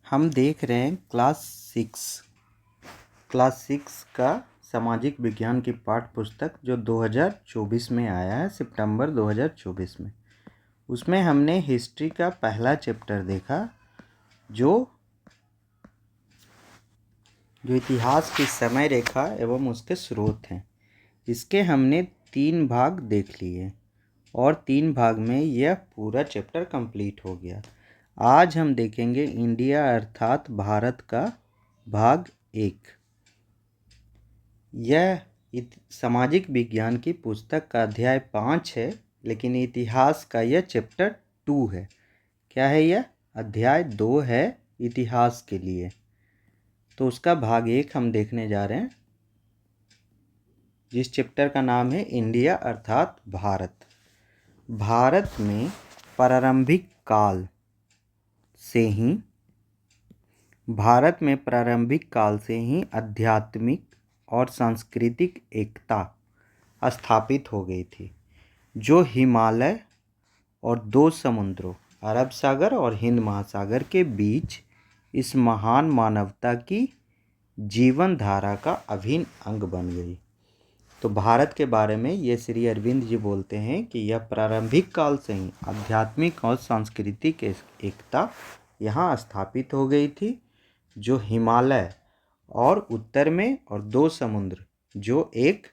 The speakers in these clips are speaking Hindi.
हम देख रहे हैं क्लास सिक्स का सामाजिक विज्ञान की पाठ्य पुस्तक जो 2024 में आया है, सितंबर 2024 में। उसमें हमने हिस्ट्री का पहला चैप्टर देखा जो इतिहास की समय रेखा एवं उसके स्रोत हैं। इसके हमने 3 भाग देख लिए और 3 भाग में यह पूरा चैप्टर कंप्लीट हो गया। आज हम देखेंगे इंडिया अर्थात भारत का भाग 1। यह सामाजिक विज्ञान की पुस्तक का अध्याय 5 है, लेकिन इतिहास का यह चैप्टर 2 है। क्या है यह? अध्याय 2 है इतिहास के लिए। तो उसका भाग 1 हम देखने जा रहे हैं, जिस चैप्टर का नाम है इंडिया अर्थात भारत। भारत में प्रारंभिक काल से ही आध्यात्मिक और सांस्कृतिक एकता स्थापित हो गई थी, जो हिमालय और 2 समुद्रों अरब सागर और हिंद महासागर के बीच इस महान मानवता की जीवन धारा का अभिन्न अंग बन गई। तो भारत के बारे में ये श्री अरविंद जी बोलते हैं कि यह प्रारंभिक काल से ही आध्यात्मिक और सांस्कृतिक एकता यहाँ स्थापित हो गई थी, जो हिमालय और उत्तर में और 2 समुद्र, जो एक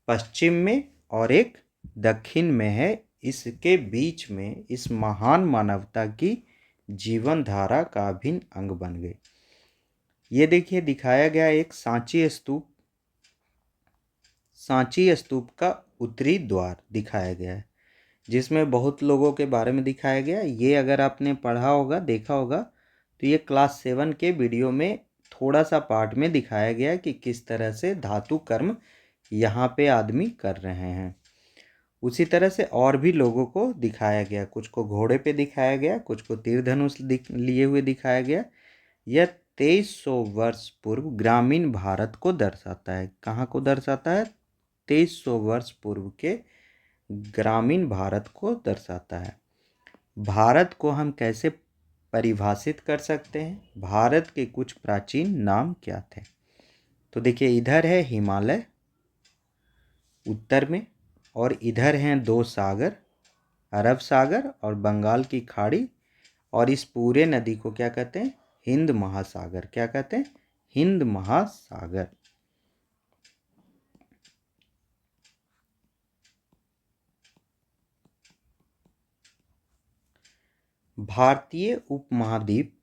पश्चिम में और एक दक्षिण में है, इसके बीच में इस महान मानवता की जीवन धारा का अभिन्न अंग बन गए। ये देखिए दिखाया गया एक सांची स्तूप का उत्तरी द्वार दिखाया गया है, जिसमें बहुत लोगों के बारे में दिखाया गया। ये अगर आपने पढ़ा होगा, देखा होगा, तो ये क्लास 7 के वीडियो में थोड़ा सा पार्ट में दिखाया गया कि किस तरह से धातु कर्म यहाँ पे आदमी कर रहे हैं। उसी तरह से और भी लोगों को दिखाया गया, कुछ को घोड़े पे दिखाया गया, कुछ को तीर धनुष लिए हुए दिखाया गया। यह 2300 वर्ष पूर्व ग्रामीण भारत को दर्शाता है। कहाँ को दर्शाता है? 2300 वर्ष पूर्व के ग्रामीण भारत को दर्शाता है। भारत को हम कैसे परिभाषित कर सकते हैं? भारत के कुछ प्राचीन नाम क्या थे? तो देखिए, इधर है हिमालय उत्तर में, और इधर हैं 2 सागर, अरब सागर और बंगाल की खाड़ी, और इस पूरे नदी को क्या कहते हैं? हिंद महासागर। क्या कहते हैं? हिंद महासागर। भारतीय उपमहाद्वीप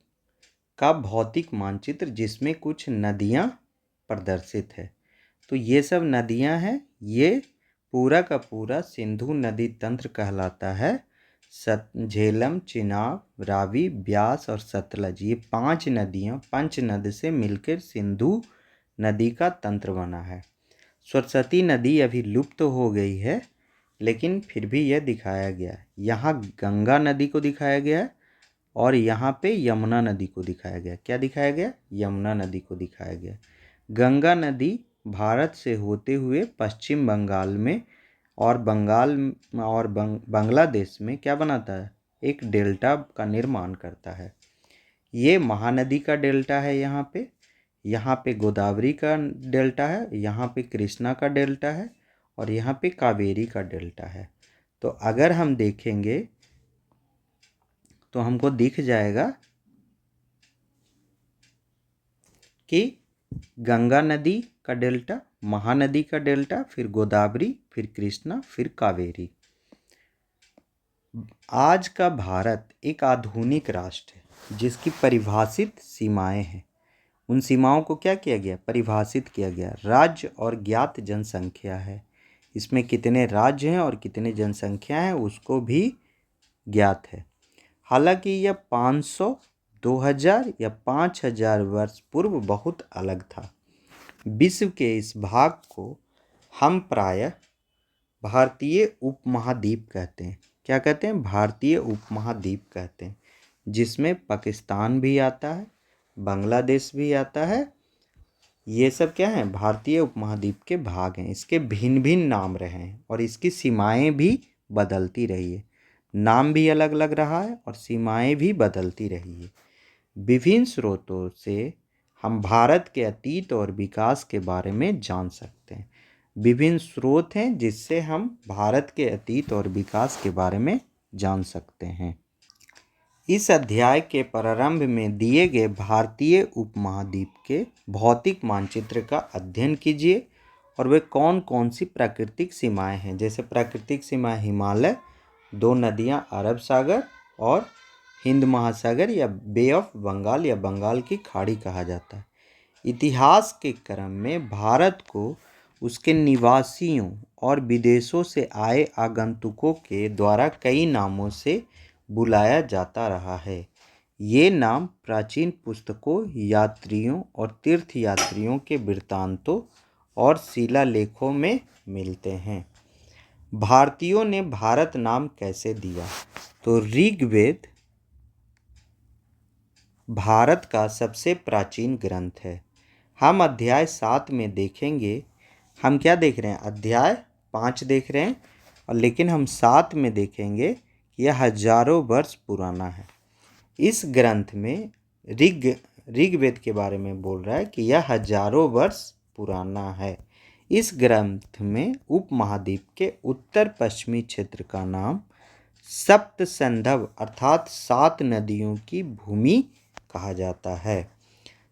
का भौतिक मानचित्र, जिसमें कुछ नदियाँ प्रदर्शित है। तो ये सब नदियाँ हैं, ये पूरा का पूरा सिंधु नदी तंत्र कहलाता है। झेलम, चिनाब, रावी, ब्यास और सतलज, ये 5 नदियाँ पंचनद से मिलकर सिंधु नदी का तंत्र बना है। सरस्वती नदी अभी लुप्त हो गई है, लेकिन फिर भी यह दिखाया गया है। यहाँ गंगा नदी को दिखाया गया है और यहाँ पे यमुना नदी को दिखाया गया। क्या दिखाया गया? यमुना नदी को दिखाया गया। गंगा नदी भारत से होते हुए पश्चिम बंगाल में और बांग्लादेश में क्या बनाता है? एक डेल्टा का निर्माण करता है। ये महानदी का डेल्टा है। यहाँ पे गोदावरी का डेल्टा है, यहाँ पे कृष्णा का डेल्टा है और यहाँ पे कावेरी का डेल्टा है। तो अगर हम देखेंगे तो हमको दिख जाएगा कि गंगा नदी का डेल्टा, महानदी का डेल्टा, फिर गोदावरी, फिर कृष्णा, फिर कावेरी। आज का भारत एक आधुनिक राष्ट्र है, जिसकी परिभाषित सीमाएं हैं। उन सीमाओं को क्या किया गया? परिभाषित किया गया। राज्य और ज्ञात जनसंख्या है। इसमें कितने राज्य हैं और कितने जनसंख्या है उसको भी ज्ञात है। हालांकि यह 500, 2000 या 5000 वर्ष पूर्व बहुत अलग था। विश्व के इस भाग को हम प्रायः भारतीय उपमहाद्वीप कहते हैं। क्या कहते हैं? भारतीय उपमहाद्वीप कहते हैं, जिसमें पाकिस्तान भी आता है, बांग्लादेश भी आता है। ये सब क्या है? भारतीय उपमहाद्वीप के भाग हैं। इसके भिन्न भिन्न नाम रहे हैं और इसकी सीमाएं भी बदलती रही है। नाम भी अलग अलग रहा है और सीमाएं भी बदलती रही है। विभिन्न स्रोतों से हम भारत के अतीत और विकास के बारे में जान सकते हैं। विभिन्न स्रोत हैं जिससे हम भारत के अतीत और विकास के बारे में जान सकते हैं। इस अध्याय के प्रारंभ में दिए गए भारतीय उपमहाद्वीप के भौतिक मानचित्र का अध्ययन कीजिए और वे कौन कौन सी प्राकृतिक सीमाएं हैं। जैसे प्राकृतिक सीमा हिमालय, दो नदियां अरब सागर और हिंद महासागर या बे ऑफ बंगाल या बंगाल की खाड़ी कहा जाता है। इतिहास के क्रम में भारत को उसके निवासियों और विदेशों से आए आगंतुकों के द्वारा कई नामों से बुलाया जाता रहा है। ये नाम प्राचीन पुस्तकों, यात्रियों और तीर्थयात्रियों के वृत्तांतों और शिलालेखों में मिलते हैं। भारतीयों ने भारत नाम कैसे दिया? तो ऋग्वेद भारत का सबसे प्राचीन ग्रंथ है। हम अध्याय 7 में देखेंगे। हम क्या देख रहे हैं? अध्याय 5 देख रहे हैं, और लेकिन हम 7 में देखेंगे कि यह हजारों वर्ष पुराना है। इस ग्रंथ में ऋग्वेद के बारे में बोल रहा है कि यह हजारों वर्ष पुराना है। इस ग्रंथ में उपमहाद्वीप के उत्तर पश्चिमी क्षेत्र का नाम सप्त सैंधव अर्थात 7 नदियों की भूमि कहा जाता है।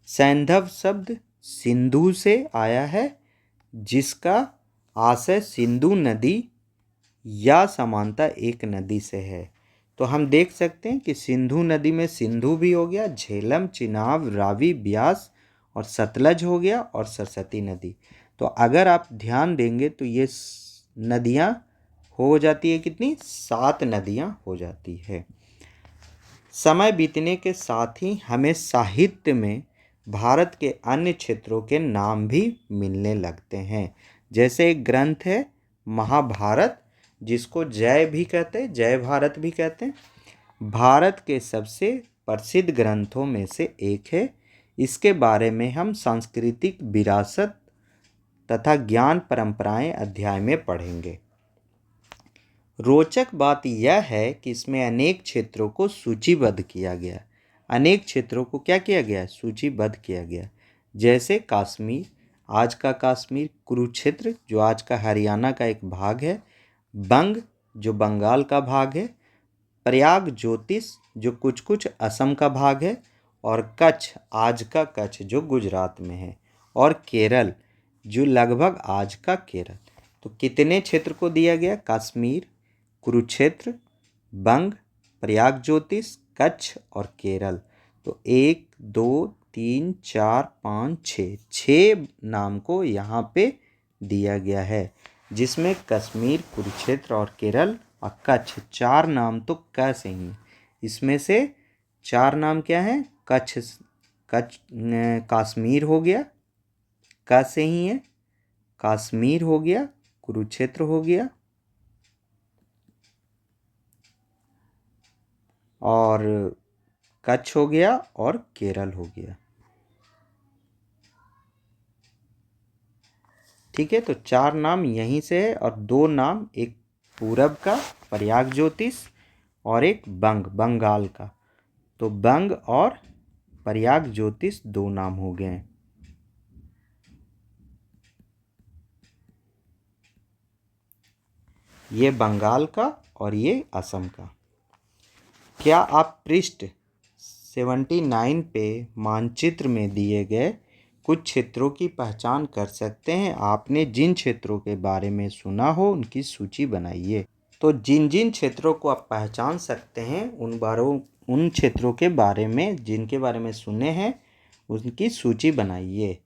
सैंधव शब्द सिंधु से आया है, जिसका आशय सिंधु नदी या समानता एक नदी से है। तो हम देख सकते हैं कि सिंधु नदी में सिंधु भी हो गया, झेलम, चिनाब, रावी, ब्यास और सतलज हो गया, और सरस्वती नदी। तो अगर आप ध्यान देंगे तो ये नदियाँ हो जाती है कितनी? 7 नदियाँ हो जाती है। समय बीतने के साथ ही हमें साहित्य में भारत के अन्य क्षेत्रों के नाम भी मिलने लगते हैं। जैसे एक ग्रंथ है महाभारत, जिसको जय भी कहते हैं, जय भारत भी कहते हैं। भारत के सबसे प्रसिद्ध ग्रंथों में से एक है। इसके बारे में हम सांस्कृतिक विरासत तथा ज्ञान परंपराएं अध्याय में पढ़ेंगे। रोचक बात यह है कि इसमें अनेक क्षेत्रों को सूचीबद्ध किया गया। अनेक क्षेत्रों को क्या किया गया? सूचीबद्ध किया गया। जैसे कश्मीर, आज का कश्मीर, कुरुक्षेत्र जो आज का हरियाणा का एक भाग है, बंग जो बंगाल का भाग है, प्रयाग ज्योतिष जो कुछ कुछ असम का भाग है, और कच्छ आज का कच्छ जो गुजरात में है, और केरल जो लगभग आज का केरल। तो कितने क्षेत्र को दिया गया? कश्मीर, कुरुक्षेत्र, बंग, प्रयाग ज्योतिष, कच्छ और केरल। तो 1, 2, 3, 4, 5, 6 नाम को यहाँ पे दिया गया है, जिसमें कश्मीर, कुरुक्षेत्र और केरल और कच्छ 4 नाम तो क से ही। इसमें से 4 नाम क्या है? कश्मीर हो गया, क से ही है, कश्मीर हो गया, कुरुक्षेत्र हो गया, और कच्छ हो गया, और केरल हो गया। ठीक है, तो 4 नाम यहीं से है, और 2 नाम, एक पूरब का प्रयाग ज्योतिष और एक बंगाल का। तो बंग और प्रयाग ज्योतिष 2 नाम हो गए हैं। ये बंगाल का और ये असम का। क्या आप पृष्ठ 79 पे मानचित्र में दिए गए कुछ क्षेत्रों की पहचान कर सकते हैं? आपने जिन क्षेत्रों के बारे में सुना हो उनकी सूची बनाइए। तो जिन जिन क्षेत्रों को आप पहचान सकते हैं उन क्षेत्रों के बारे में जिनके बारे में सुने हैं उनकी सूची बनाइए।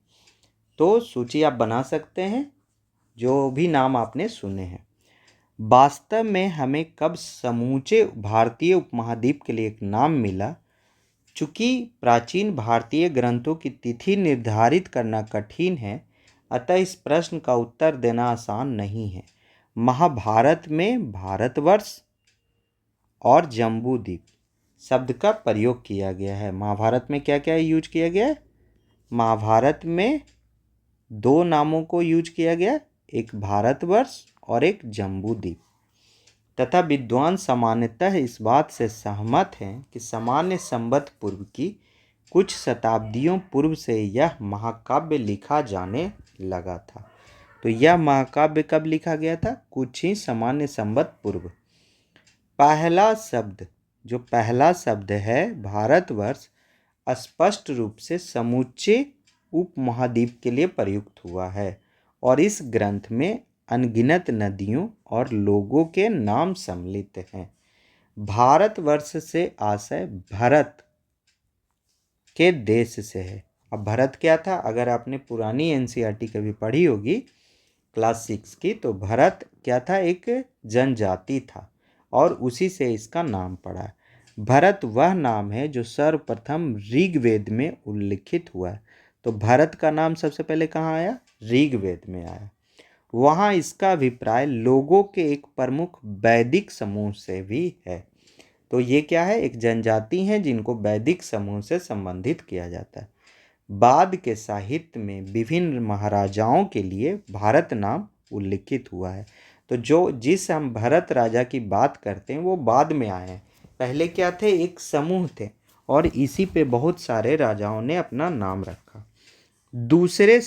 तो सूची आप बना सकते हैं जो भी नाम आपने सुने हैं। वास्तव में हमें कब समूचे भारतीय उपमहाद्वीप के लिए एक नाम मिला? चूँकि प्राचीन भारतीय ग्रंथों की तिथि निर्धारित करना कठिन है, अतः इस प्रश्न का उत्तर देना आसान नहीं है। महाभारत में भारतवर्ष और जम्बूद्वीप शब्द का प्रयोग किया गया है। महाभारत में क्या क्या यूज किया गया है? महाभारत में 2 नामों को यूज किया गया, एक भारतवर्ष और एक जम्बूद्वीप। तथा विद्वान सामान्यतः इस बात से सहमत हैं कि सामान्य संवत पूर्व की कुछ शताब्दियों पूर्व से यह महाकाव्य लिखा जाने लगा था। तो यह महाकाव्य कब लिखा गया था? कुछ ही सामान्य संवत पूर्व। पहला शब्द है भारतवर्ष स्पष्ट रूप से समूचे उपमहाद्वीप के लिए प्रयुक्त हुआ है और इस ग्रंथ में अनगिनत नदियों और लोगों के नाम सम्मिलित हैं। भारतवर्ष से आशय भरत के देश से है। अब भरत क्या था? अगर आपने पुरानी एनसीईआरटी कभी पढ़ी होगी क्लास 6 की, तो भरत क्या था? एक जनजाति था और उसी से इसका नाम पड़ा। भरत वह नाम है जो सर्वप्रथम ऋग्वेद में उल्लिखित हुआ है। तो भरत का नाम सबसे पहले कहाँ आया? ऋग्वेद में आया। वहाँ इसका अभिप्राय लोगों के एक प्रमुख वैदिक समूह से भी है। तो ये क्या है? एक जनजाति है जिनको वैदिक समूह से संबंधित किया जाता है। बाद के साहित्य में विभिन्न महाराजाओं के लिए भारत नाम उल्लिखित हुआ है। तो जिस हम भरत राजा की बात करते हैं वो बाद में आए हैं। पहले क्या थे? एक समूह थे और इसी पे बहुत सारे राजाओं ने अपना नाम रखा। दूसरे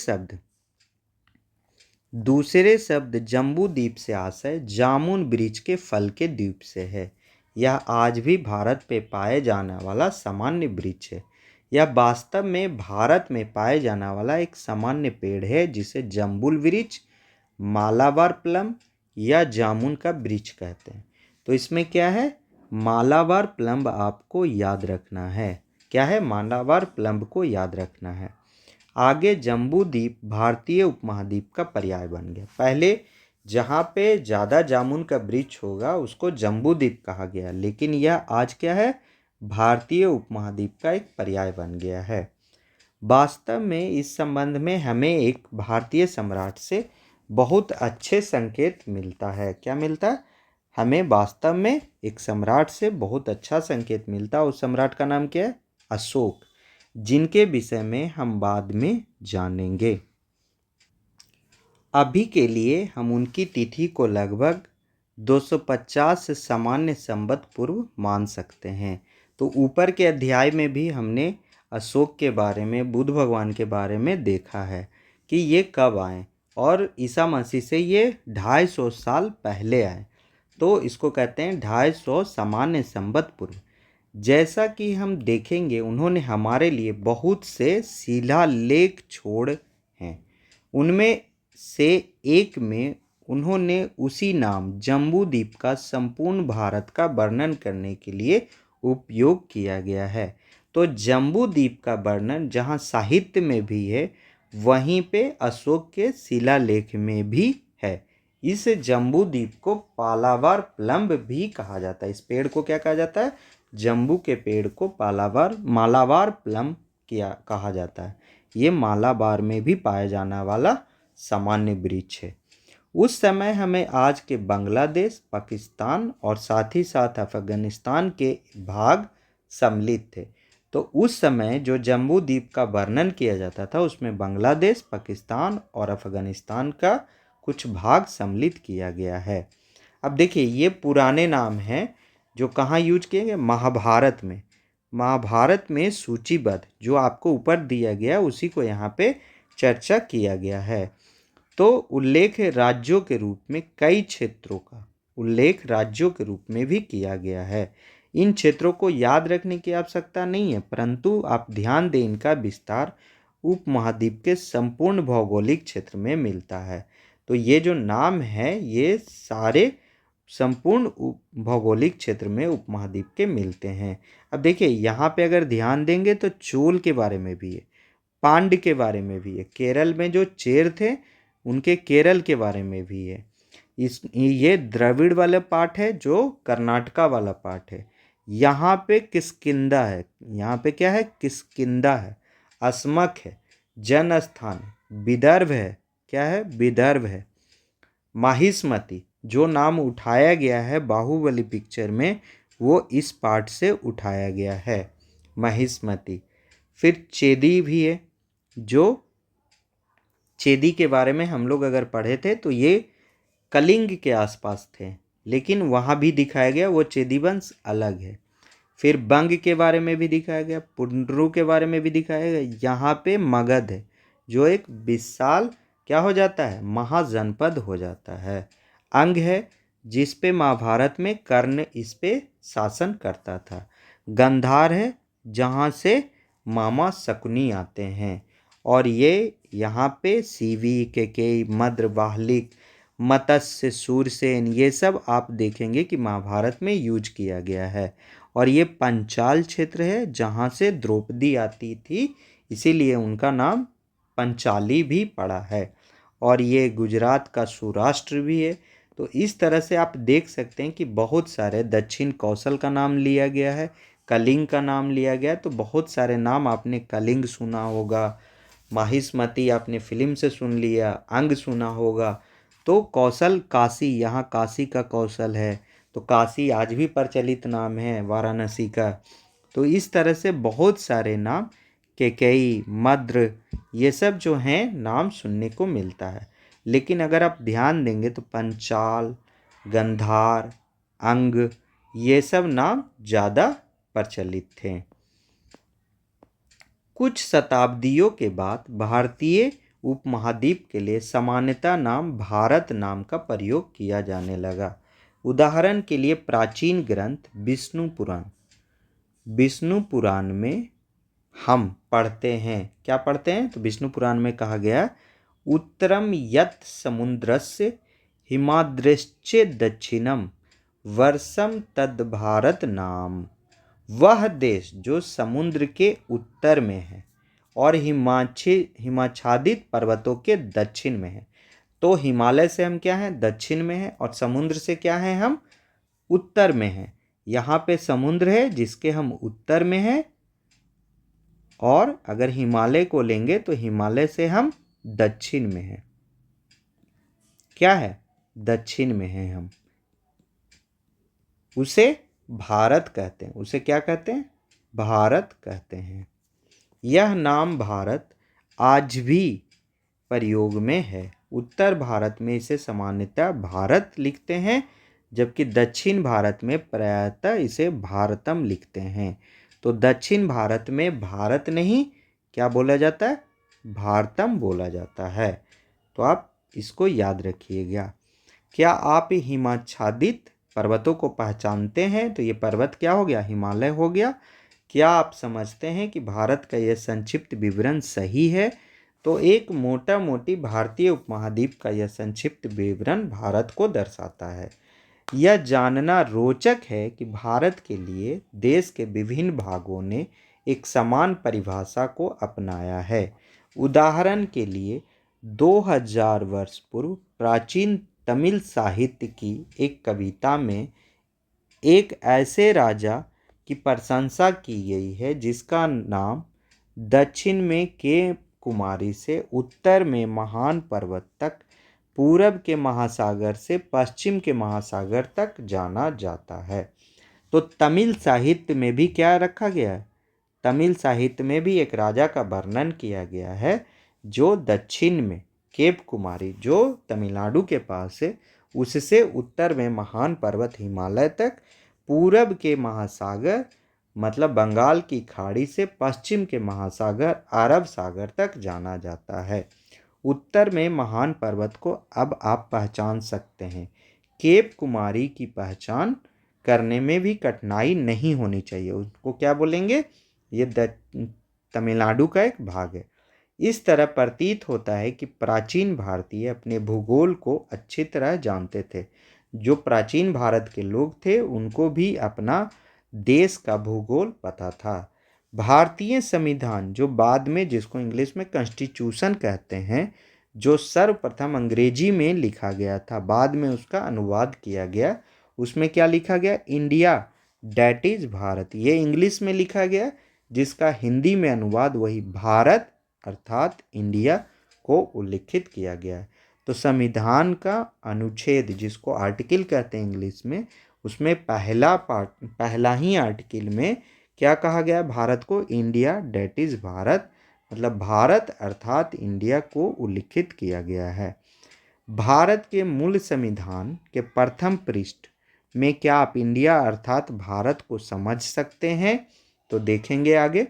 शब्द जम्बू द्वीप से आशय जामुन वृक्ष के फल के द्वीप से है। यह आज भी भारत पे पाए जाने वाला सामान्य वृक्ष है। यह वास्तव में भारत में पाए जाने वाला एक सामान्य पेड़ है जिसे जम्बुल वृक्ष, मालाबार प्लम या जामुन का वृक्ष कहते हैं। तो इसमें क्या है? मालाबार प्लम आपको याद रखना है। क्या है? मालाबार प्लम को याद रखना है। आगे जम्बू द्वीप भारतीय उपमहाद्वीप का पर्याय बन गया। पहले जहाँ पे ज़्यादा जामुन का वृक्ष होगा उसको जम्बू द्वीप कहा गया, लेकिन यह आज क्या है? भारतीय उपमहाद्वीप का एक पर्याय बन गया है। वास्तव में इस संबंध में हमें एक भारतीय सम्राट से बहुत अच्छे संकेत मिलता है। क्या मिलता है? हमें वास्तव में एक सम्राट से बहुत अच्छा संकेत मिलता है। उस सम्राट का नाम क्या है? अशोक, जिनके विषय में हम बाद में जानेंगे। अभी के लिए हम उनकी तिथि को लगभग 250 सामान्य संवत पूर्व मान सकते हैं। तो ऊपर के अध्याय में भी हमने अशोक के बारे में, बुद्ध भगवान के बारे में देखा है कि ये कब आए और ईसा मसीह से ये 250 साल पहले आए। तो इसको कहते हैं 250 सामान्य संवत पूर्व। जैसा कि हम देखेंगे उन्होंने हमारे लिए बहुत से शिलालेख छोड़े हैं। उनमें से एक में उन्होंने उसी नाम जम्बूद्वीप का संपूर्ण भारत का वर्णन करने के लिए उपयोग किया गया है। तो जम्बूद्वीप का वर्णन जहाँ साहित्य में भी है वहीं पे अशोक के शिलालेख में भी है। इस जम्बूद्वीप को पालावार प्लम्ब भी कहा जाता है। इस पेड़ को क्या कहा जाता है? जम्बू के पेड़ को मालाबार प्लम कहा जाता है। ये मालाबार में भी पाया जाने वाला सामान्य वृक्ष है। उस समय हमें आज के बांग्लादेश, पाकिस्तान और साथ ही साथ अफगानिस्तान के भाग सम्मिलित थे। तो उस समय जो जम्बू द्वीप का वर्णन किया जाता था उसमें बांग्लादेश, पाकिस्तान और अफगानिस्तान का कुछ भाग सम्मिलित किया गया है। अब देखिए ये पुराने नाम हैं जो कहाँ यूज किए गए? महाभारत में। महाभारत में सूचीबद्ध जो आपको ऊपर दिया गया उसी को यहाँ पे चर्चा किया गया है। तो उल्लेख राज्यों के रूप में कई क्षेत्रों का उल्लेख राज्यों के रूप में भी किया गया है। इन क्षेत्रों को याद रखने की आवश्यकता नहीं है, परंतु आप ध्यान दें इनका विस्तार उपमहाद्वीप के संपूर्ण भौगोलिक क्षेत्र में मिलता है। तो ये जो नाम है ये सारे संपूर्ण भौगोलिक क्षेत्र में उपमहाद्वीप के मिलते हैं। अब देखिए यहाँ पे अगर ध्यान देंगे तो चोल के बारे में भी है, पांड्य के बारे में भी है, केरल में जो चेर थे उनके केरल के बारे में भी है। ये द्रविड़ वाला पार्ट है जो कर्नाटका वाला पार्ट है। यहाँ पे किष्किंधा है, यहाँ पे क्या है? किष्किंधा है, अस्मक है, जनस्थान है, विदर्भ है, क्या है? विदर्भ है, माहिष्मति जो नाम उठाया गया है बाहुबली पिक्चर में वो इस पार्ट से उठाया गया है, महिष्मति। फिर चेदी भी है, जो चेदी के बारे में हम लोग अगर पढ़े थे तो ये कलिंग के आसपास थे, लेकिन वहाँ भी दिखाया गया वो चेदी वंश अलग है। फिर बंग के बारे में भी दिखाया गया, पुंडरू के बारे में भी दिखाया गया। यहाँ पे मगध है जो एक विशाल क्या हो जाता है, महाजनपद हो जाता है। अंग है जिस पे महाभारत में कर्ण इस पे शासन करता था। गंधार है जहाँ से मामा शकुनी आते हैं। और ये यहाँ पे सीवी, केकई, मद्र, बाहलिक, मत्स्य, सूरसेन, ये सब आप देखेंगे कि महाभारत में यूज किया गया है। और ये पंचाल क्षेत्र है जहाँ से द्रौपदी आती थी, इसीलिए उनका नाम पंचाली भी पड़ा है। और ये गुजरात का सौराष्ट्र भी है। तो इस तरह से आप देख सकते हैं कि बहुत सारे, दक्षिण कौशल का नाम लिया गया है, कलिंग का नाम लिया गया है। तो बहुत सारे नाम आपने कलिंग सुना होगा, माहिष्मती आपने फिल्म से सुन लिया, अंग सुना होगा। तो कौशल काशी, यहाँ काशी का कौशल है। तो काशी आज भी प्रचलित नाम है वाराणसी का। तो इस तरह से बहुत सारे नाम, केकई, मद्र, ये सब जो हैं नाम सुनने को मिलता है। लेकिन अगर आप ध्यान देंगे तो पंचाल, गंधार, अंग, ये सब नाम ज़्यादा प्रचलित थे। कुछ शताब्दियों के बाद भारतीय उपमहाद्वीप के लिए सामान्यतः नाम भारत नाम का प्रयोग किया जाने लगा। उदाहरण के लिए प्राचीन ग्रंथ विष्णु पुराण, विष्णु पुराण में हम पढ़ते हैं, क्या पढ़ते हैं, तो विष्णु पुराण में कहा गया, उत्तरम यत् समुद्रस्य हिमाद्रश्च दक्षिणम वर्षम तद भारत नाम। वह देश जो समुद्र के उत्तर में है और हिमाच्छादित पर्वतों के दक्षिण में है। तो हिमालय से हम क्या हैं, दक्षिण में हैं, और समुद्र से क्या हैं, हम उत्तर में हैं। यहाँ पे समुद्र है जिसके हम उत्तर में हैं, और अगर हिमालय को लेंगे तो हिमालय से हम दक्षिण में हैं। क्या है, दक्षिण में हैं हम। उसे भारत कहते हैं। उसे क्या कहते हैं, भारत कहते हैं। यह नाम भारत आज भी प्रयोग में है। उत्तर भारत में इसे सामान्यतः भारत लिखते हैं, जबकि दक्षिण भारत में प्रायतः इसे भारतम लिखते हैं। तो दक्षिण भारत में भारत नहीं, क्या बोला जाता है, भारतम बोला जाता है। तो आप इसको याद रखिएगा। क्या आप हिमाच्छादित पर्वतों को पहचानते हैं, तो ये पर्वत क्या हो गया, हिमालय हो गया। क्या आप समझते हैं कि भारत का यह संक्षिप्त विवरण सही है, तो एक मोटा मोटी भारतीय उपमहाद्वीप का यह संक्षिप्त विवरण भारत को दर्शाता है। यह जानना रोचक है कि भारत के लिए देश के विभिन्न भागों ने एक समान परिभाषा को अपनाया है। उदाहरण के लिए 2000 वर्ष पूर्व प्राचीन तमिल साहित्य की एक कविता में एक ऐसे राजा की प्रशंसा की गई है जिसका नाम दक्षिण में के कुमारी से उत्तर में महान पर्वत तक, पूरब के महासागर से पश्चिम के महासागर तक जाना जाता है। तो तमिल साहित्य में भी क्या रखा गया है, तमिल साहित्य में भी एक राजा का वर्णन किया गया है जो दक्षिण में केप कुमारी, जो तमिलनाडु के पास है, उससे उत्तर में महान पर्वत हिमालय तक, पूरब के महासागर मतलब बंगाल की खाड़ी से पश्चिम के महासागर अरब सागर तक जाना जाता है। उत्तर में महान पर्वत को अब आप पहचान सकते हैं। केप कुमारी की पहचान करने में भी कठिनाई नहीं होनी चाहिए। उसको क्या बोलेंगे, ये तमिलनाडु का एक भाग है। इस तरह प्रतीत होता है कि प्राचीन भारतीय अपने भूगोल को अच्छी तरह जानते थे। जो प्राचीन भारत के लोग थे उनको भी अपना देश का भूगोल पता था। भारतीय संविधान, जो बाद में, जिसको इंग्लिश में कॉन्स्टिट्यूशन कहते हैं, जो सर्वप्रथम अंग्रेजी में लिखा गया था, बाद में उसका अनुवाद किया गया, उसमें क्या लिखा गया, इंडिया डैट इज भारत। ये इंग्लिश में लिखा गया, जिसका हिंदी में अनुवाद वही भारत अर्थात इंडिया को उल्लिखित किया गया है। तो संविधान का अनुच्छेद, जिसको आर्टिकल कहते हैं इंग्लिश में, उसमें पहला ही आर्टिकल में क्या कहा गया, भारत को इंडिया डैट इज भारत, मतलब भारत अर्थात इंडिया को उल्लिखित किया गया है। भारत के मूल संविधान के प्रथम पृष्ठ में क्या आप इंडिया अर्थात भारत को समझ सकते हैं? तो देखेंगे आगे।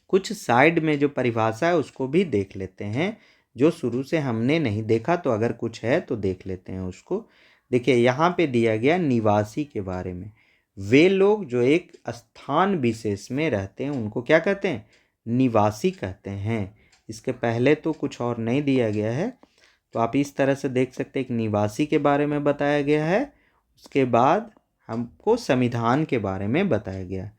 कुछ साइड में जो परिभाषा है उसको भी देख लेते हैं, जो शुरू से हमने नहीं देखा, तो अगर कुछ है तो देख लेते हैं उसको। देखिए यहाँ पे दिया गया निवासी के बारे में। वे लोग जो एक स्थान विशेष में रहते हैं उनको क्या कहते हैं? निवासी कहते हैं। इसके पहले तो कुछ और नहीं दिया गया है, तो आप इस तरह से देख सकते हैं। एक निवासी के बारे में बताया गया है, उसके बाद हमको संविधान के बारे में बताया गया।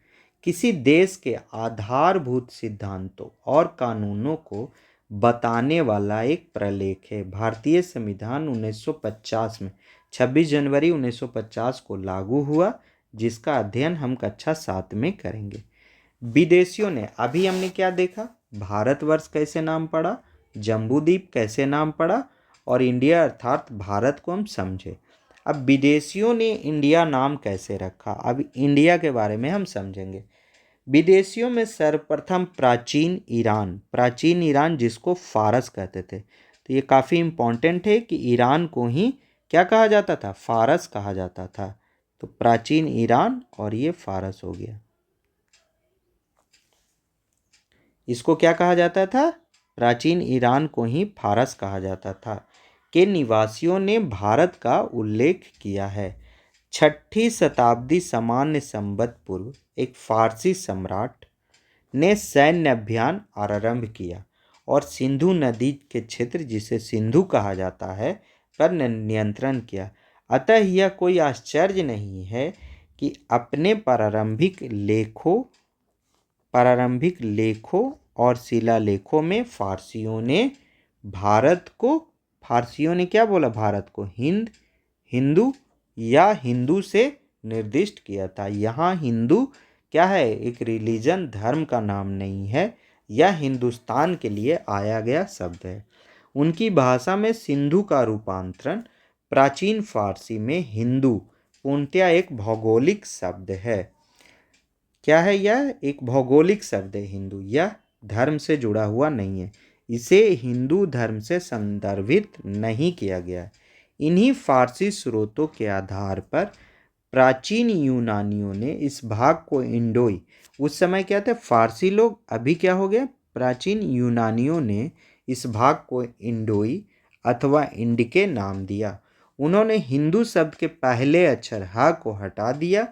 किसी देश के आधारभूत सिद्धांतों और कानूनों को बताने वाला एक प्रलेख है। भारतीय संविधान 1950 में 26 जनवरी 1950 को लागू हुआ, जिसका अध्ययन हम कक्षा 7 में करेंगे। विदेशियों ने, अभी हमने क्या देखा? भारतवर्ष कैसे नाम पड़ा, जम्बूद्वीप कैसे नाम पड़ा, और इंडिया अर्थात भारत को हम समझे। अब विदेशियों ने इंडिया नाम कैसे रखा, अब इंडिया के बारे में हम समझेंगे। विदेशियों में सर्वप्रथम प्राचीन ईरान जिसको फारस कहते थे, तो ये काफ़ी इम्पोर्टेंट है कि ईरान को ही क्या कहा जाता था? फारस कहा जाता था। तो प्राचीन ईरान और ये फारस हो गया। इसको क्या कहा जाता था? प्राचीन ईरान को ही फारस कहा जाता था। के निवासियों ने भारत का उल्लेख किया है। 6ठी शताब्दी सामान्य संवत पूर्व एक फारसी सम्राट ने सैन्य अभियान आरंभ किया और सिंधु नदी के क्षेत्र, जिसे सिंधु कहा जाता है, पर नियंत्रण किया। अतः यह कोई आश्चर्य नहीं है कि अपने प्रारंभिक लेखों और शिलालेखों में फारसियों ने क्या बोला? भारत को हिंदू या हिंदू से निर्दिष्ट किया था। यहाँ हिंदू क्या है? एक रिलीजन, धर्म का नाम नहीं है। यह हिंदुस्तान के लिए आया गया शब्द है। उनकी भाषा में सिंधु का रूपांतरण प्राचीन फारसी में हिंदू पूर्णतया एक भौगोलिक शब्द है। क्या है? यह एक भौगोलिक शब्द है। हिंदू यह धर्म से जुड़ा हुआ नहीं है, इसे हिंदू धर्म से संदर्भित नहीं किया गया। इन्हीं फारसी स्रोतों के आधार पर प्राचीन यूनानियों ने इस भाग को इंडोई, उस समय क्या थे फारसी लोग, अभी क्या हो गया? प्राचीन यूनानियों ने इस भाग को इंडोई अथवा इंडिके नाम दिया। उन्होंने हिंदू शब्द के पहले अक्षर ह को हटा दिया,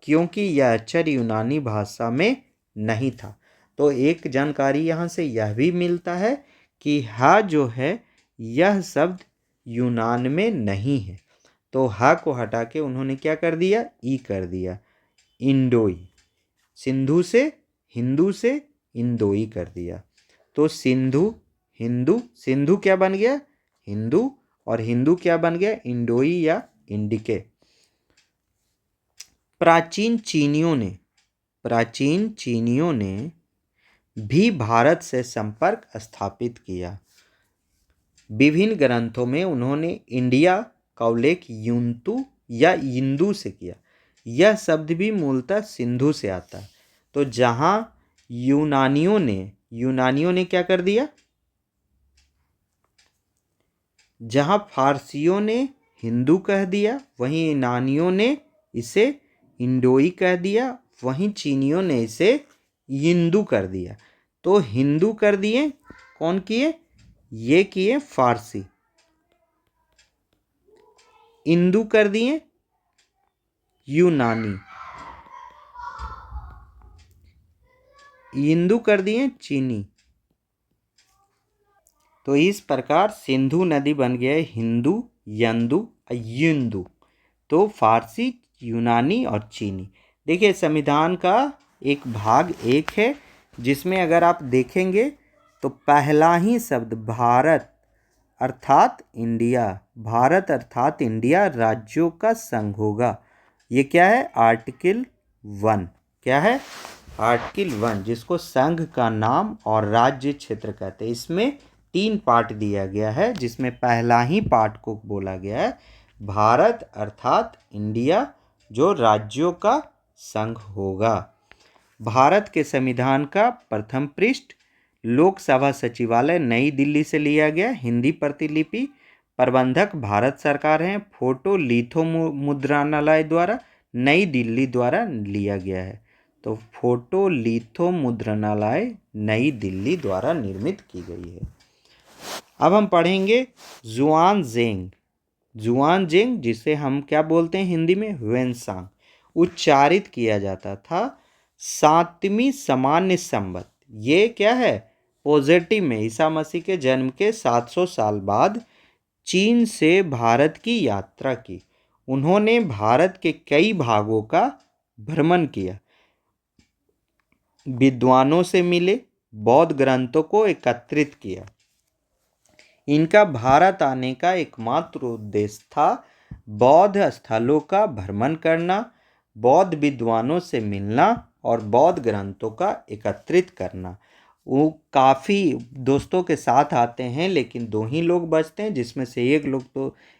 क्योंकि यह अक्षर यूनानी भाषा में नहीं था। तो एक जानकारी यहाँ से यह भी मिलता है कि ह जो है यह शब्द यूनान में नहीं है। तो ह को हटा के उन्होंने क्या कर दिया? ई कर दिया, इंडोई। सिंधु से, हिंदू से इंडोई कर दिया। तो सिंधु क्या बन गया? हिंदू, और हिंदू क्या बन गया? इंडोई या इंडिके। प्राचीन चीनियों ने भी भारत से संपर्क स्थापित किया। विभिन्न ग्रंथों में उन्होंने इंडिया का उल्लेख यून्तु या इंदु से किया। यह शब्द भी मूलतः सिंधु से आता है। तो जहाँ यूनानियों ने क्या कर दिया? जहाँ फारसियों ने हिंदू कह दिया, वहीं यूनानियों ने इसे इंडोई कह दिया, वहीं चीनियों ने इसे हिंदू कर दिया। तो हिंदू कर दिए कौन किए? ये किए फारसी। इंदू कर दिए यूनानी, हिंदू कर दिए चीनी। तो इस प्रकार सिंधु नदी बन गया हिंदू, यंदू, युंदू। तो फारसी, यूनानी और चीनी। देखिए संविधान का एक भाग 1 है, जिसमें अगर आप देखेंगे तो पहला ही शब्द भारत अर्थात इंडिया राज्यों का संघ होगा। ये क्या है? आर्टिकल 1। क्या है? आर्टिकल 1, जिसको संघ का नाम और राज्य क्षेत्र कहते हैं। इसमें 3 पार्ट दिया गया है, जिसमें पहला ही पार्ट को बोला गया है भारत अर्थात इंडिया, जो राज्यों का संघ होगा। भारत के संविधान का प्रथम पृष्ठ लोकसभा सचिवालय नई दिल्ली से लिया गया, हिंदी प्रतिलिपि प्रबंधक भारत सरकार हैं। फोटो लिथो मुद्रणालय द्वारा नई दिल्ली द्वारा लिया गया है। तो फोटो लिथो मुद्रणालय नई दिल्ली द्वारा निर्मित की गई है। अब हम पढ़ेंगे जुआनजेंग। जुआनजेंग जिसे हम क्या बोलते हैं हिंदी में ह्वेनसांग, उच्चारित किया जाता था 7वीं सामान्य संवत। ये क्या है पॉजिटिव में ईसा मसीह के जन्म के 700 साल बाद चीन से भारत की यात्रा की। उन्होंने भारत के कई भागों का भ्रमण किया, विद्वानों से मिले, बौद्ध ग्रंथों को एकत्रित किया। इनका भारत आने का एकमात्र उद्देश्य था बौद्ध स्थलों का भ्रमण करना, बौद्ध विद्वानों से मिलना और बौद्ध ग्रंथों का एकत्रित करना। वो काफ़ी दोस्तों के साथ आते हैं, लेकिन 2 ही लोग बचते हैं, जिसमें से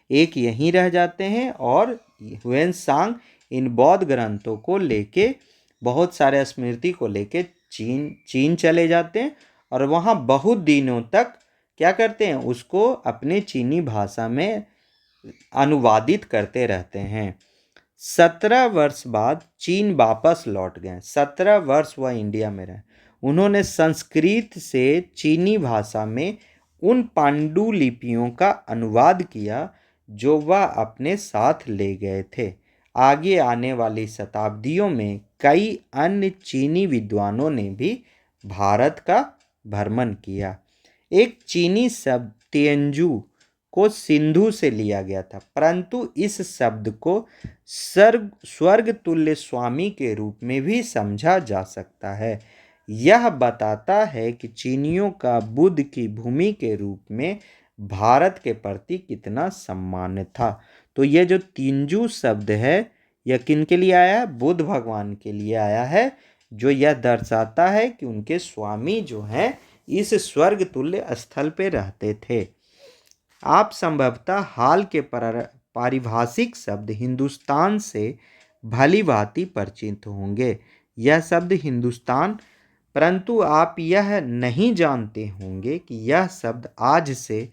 एक यहीं रह जाते हैं और ह्वेनसांग इन बौद्ध ग्रंथों को लेके, बहुत सारे स्मृति को लेके चीन चले जाते हैं और वहाँ बहुत दिनों तक क्या करते हैं उसको अपने चीनी भाषा में अनुवादित करते रहते हैं। 17 वर्ष बाद चीन वापस लौट गए। 17 वर्ष वह इंडिया में रहे। उन्होंने संस्कृत से चीनी भाषा में उन पांडुलिपियों का अनुवाद किया जो वह अपने साथ ले गए थे। आगे आने वाली शताब्दियों में कई अन्य चीनी विद्वानों ने भी भारत का भ्रमण किया। एक चीनी शब्द तेंजू को सिंधु से लिया गया था, परंतु इस शब्द को स्वर्ग तुल्य स्वामी के रूप में भी समझा जा सकता है। यह बताता है कि चीनियों का बुद्ध की भूमि के रूप में भारत के प्रति कितना सम्मान था। तो ये जो तिंजू शब्द है यह किन के लिए आया है? बुद्ध भगवान के लिए आया है, जो यह दर्शाता है कि उनके स्वामी जो हैं इस स्वर्ग तुल्य स्थल पे रहते थे। आप संभवतः हाल के पारिभाषिक शब्द हिंदुस्तान से भली भांति परिचित होंगे। यह शब्द हिंदुस्तान, परंतु आप यह नहीं जानते होंगे कि यह शब्द आज से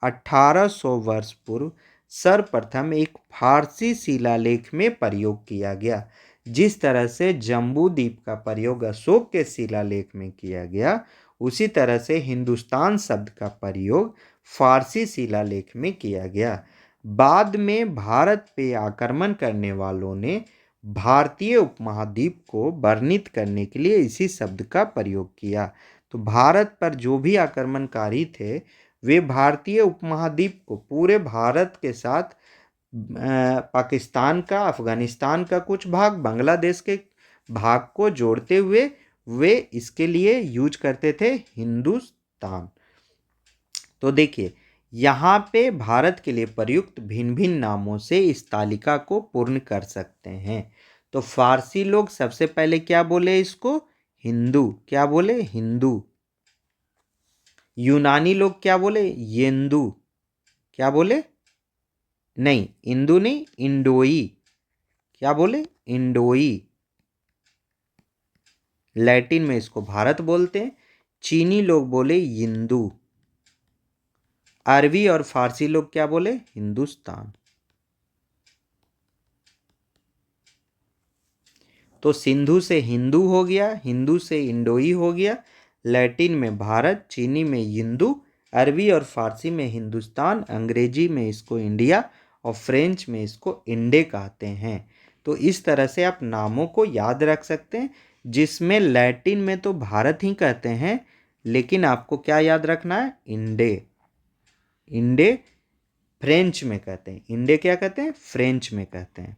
1800 वर्ष पूर्व सर्वप्रथम एक फारसी शिलालेख में प्रयोग किया गया। जिस तरह से जम्बू द्वीप का प्रयोग अशोक के शिलालेख में किया गया, उसी तरह से हिंदुस्तान शब्द का प्रयोग फारसी शिलालेख में किया गया। बाद में भारत पे आक्रमण करने वालों ने भारतीय उपमहाद्वीप को वर्णित करने के लिए इसी शब्द का प्रयोग किया। तो भारत पर जो भी आक्रमणकारी थे वे भारतीय उपमहाद्वीप को, पूरे भारत के साथ पाकिस्तान का, अफगानिस्तान का कुछ भाग, बांग्लादेश के भाग को जोड़ते हुए वे इसके लिए यूज करते थे हिंदुस्तान। तो देखिए यहाँ पे भारत के लिए प्रयुक्त भिन्न भिन्न नामों से इस तालिका को पूर्ण कर सकते हैं। तो फारसी लोग सबसे पहले क्या बोले इसको? हिंदू। क्या बोले? हिंदू। यूनानी लोग क्या बोले? येंदू। क्या बोले? नहीं, इंदू नहीं, इंडोई। क्या बोले? इंडोई। लैटिन में इसको भारत बोलते हैं। चीनी लोग बोले यिंदू। अरबी और फारसी लोग क्या बोले? हिंदुस्तान। तो सिंधु से हिंदू हो गया, हिंदू से इंडोई हो गया, लैटिन में भारत, चीनी में यिंदू, अरबी और फारसी में हिंदुस्तान, अंग्रेजी में इसको इंडिया और फ्रेंच में इसको इंडे कहते हैं। तो इस तरह से आप नामों को याद रख सकते हैं, जिसमें लैटिन में तो भारत ही कहते हैं, लेकिन आपको क्या याद रखना है? इंडे। इंडे फ्रेंच में कहते हैं। इंडे क्या कहते हैं? फ्रेंच में कहते हैं।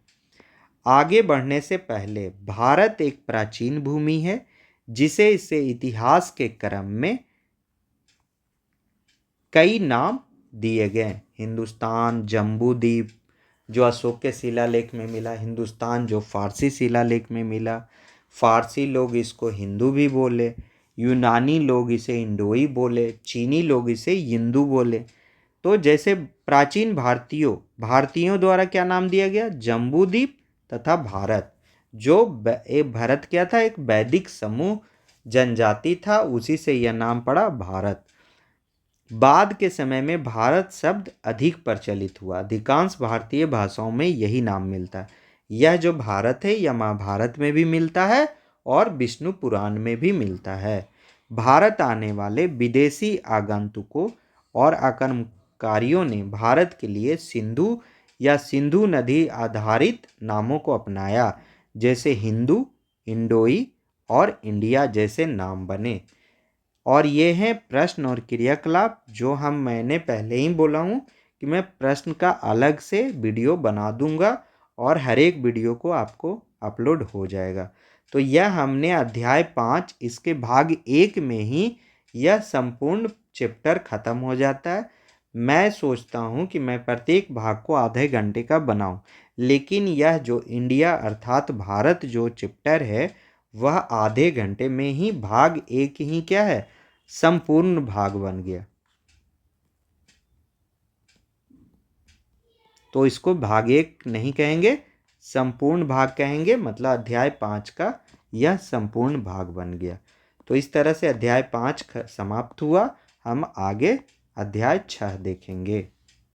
आगे बढ़ने से पहले भारत एक प्राचीन भूमि है जिसे इसे इतिहास के क्रम में कई नाम दिए गए। हिंदुस्तान, जम्बूद्वीप जो अशोक के शिलालेख में मिला, हिंदुस्तान जो फारसी शिलालेख में मिला, फारसी लोग इसको हिंदू भी बोले, यूनानी लोग इसे इंडोई बोले, चीनी लोग इसे यिंदू बोले। तो जैसे प्राचीन भारतीयों द्वारा क्या नाम दिया गया? जम्बूद्वीप तथा भारत। जो भारत क्या था? एक वैदिक समूह जनजाति था, उसी से यह नाम पड़ा भारत। बाद के समय में भारत शब्द अधिक प्रचलित हुआ। अधिकांश भारतीय भाषाओं में यही नाम मिलता है। यह जो भारत है यह महाभारत में भी मिलता है और विष्णु पुराण में भी मिलता है। भारत आने वाले विदेशी आगंतुकों और आक्रमणकारियों ने भारत के लिए सिंधु या सिंधु नदी आधारित नामों को अपनाया, जैसे हिंदू, इंडोई और इंडिया जैसे नाम बने। और ये हैं प्रश्न और क्रियाकलाप जो मैंने पहले ही बोला हूँ कि मैं प्रश्न का अलग से वीडियो बना दूंगा और हर एक वीडियो को आपको अपलोड हो जाएगा। तो यह हमने अध्याय 5 इसके भाग 1 में ही यह संपूर्ण चैप्टर खत्म हो जाता है। मैं सोचता हूँ कि मैं प्रत्येक भाग को आधे घंटे का बनाऊँ, लेकिन यह जो इंडिया अर्थात भारत जो चैप्टर है वह आधे घंटे में ही भाग 1 ही क्या है, संपूर्ण भाग बन गया। तो इसको भाग 1 नहीं कहेंगे, संपूर्ण भाग कहेंगे, मतलब अध्याय 5 का यह संपूर्ण भाग बन गया। तो इस तरह से अध्याय 5 समाप्त हुआ। हम आगे अध्याय 6 देखेंगे।